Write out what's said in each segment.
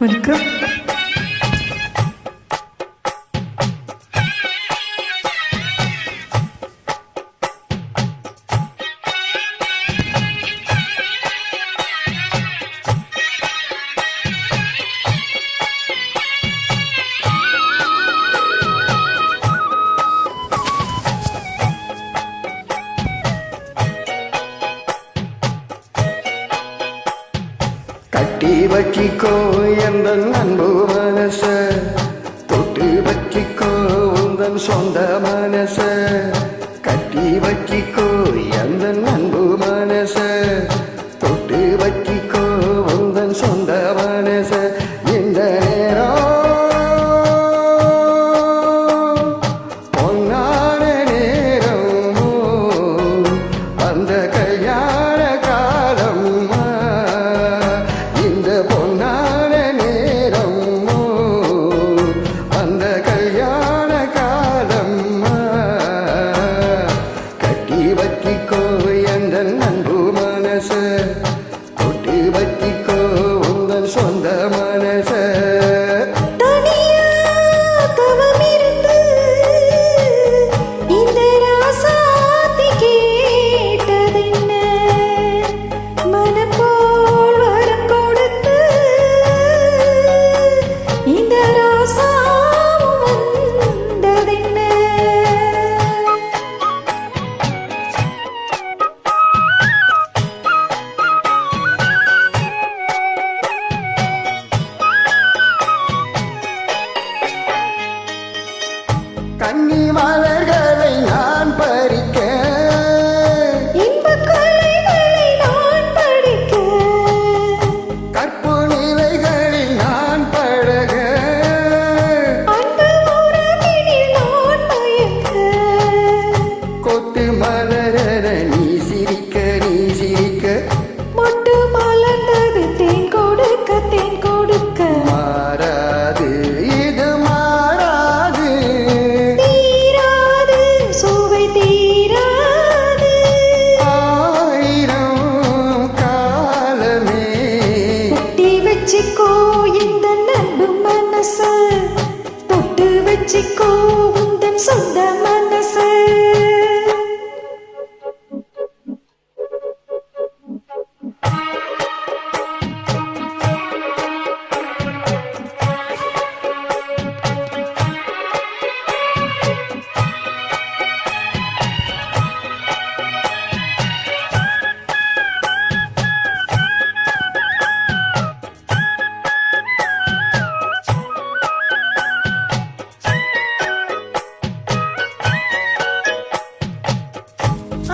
வணக்கம். கட்டி வச்சிக்கோ எந்த அன்பு மனச, தொட்டு வச்சிக்கோ உந்தன் சொந்த மனச. கட்டி வச்சிக்கோ எந்த அன்பு மனச, தொட்டு வச்சிக்கோ உந்தன் சொந்த மனச. இந்த நேரம் பொன்னான நேரம், அந்த கல்யாண காலம். இந்த பொன்னான நேரம், அந்த கல்யாண காலம். கட்டி வச்சிக்கோ எந்த அன்பு மனச, தொட்டு வச்சிக்கோ உந்தன் சொந்த மனச. கன்னி மலர்களை நான் பறிக்க, இன்பக் கொள்ளைகளை நான் படிக்க, கற்பு நிலைகளில் நான் பழக, அன்பு உறவினில் நான் மயக்க. கொத்து மலர நீ சிரிக்க, நீ சிரிக்க. மொட்டு மலர்ந்தது தேன் கொடுக்க, தேன் கொடுக்க. மாறாது இது மாறாது, தீராது சுவை தீராது. ஆயிரம் காலமே. கட்டி வச்சிக்கோ இந்த அன்பு மனச, தொட்டு வச்சிக்கோ உந்தன் சொந்த மனச.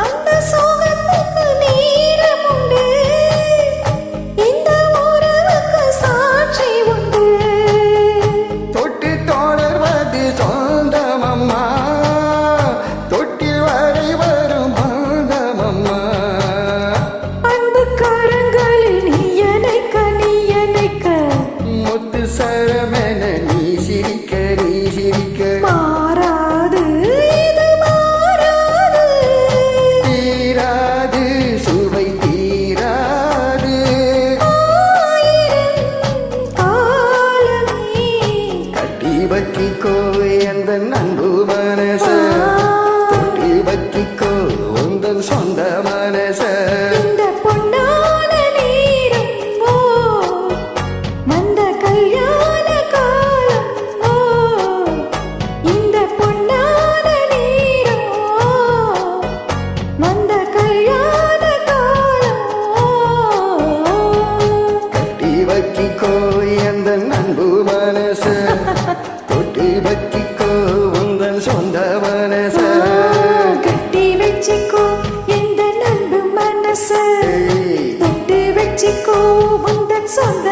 அந்த சோகத்துக்கு நேரம் உண்டு, இந்த உறவுக்கு சாட்சி உண்டு. தொட்டு தொடர்வது சொந்தமம்மா, தொட்டில் வரை வரும் பந்தமம்மா. அன்பு கரங்களில் நீ அணைக்க, நீ அணைக்க. முத்து சரமென நீ சிரிக்க, நீ சிரிக்க. மாறாது இது மாறாது, தீராது சுவை தீராது. ஆயிரம் காலமே. கட்டி வச்சிக்கோ எந்த அன்பு மனச, தொட்டு வச்சிக்கோ உந்தன் சொந்த மனச. இந்த பொன்னான நேரம், ஓ வந்த கல்யாண காலம். ஓ இந்த பொன்னான நேரம், ஓ வந்த கல்யாண காலம். கட்டி வச்சிக்கோ எந்த அன்பு மனச, தொட்டு வச்சிக்கோ உந்தன் சொந்த மனச. கட்டி வச்சிக்கோ இந்த அன்பு மனச, தொட்டு வச்சிக்கோ உந்தன் சொந்த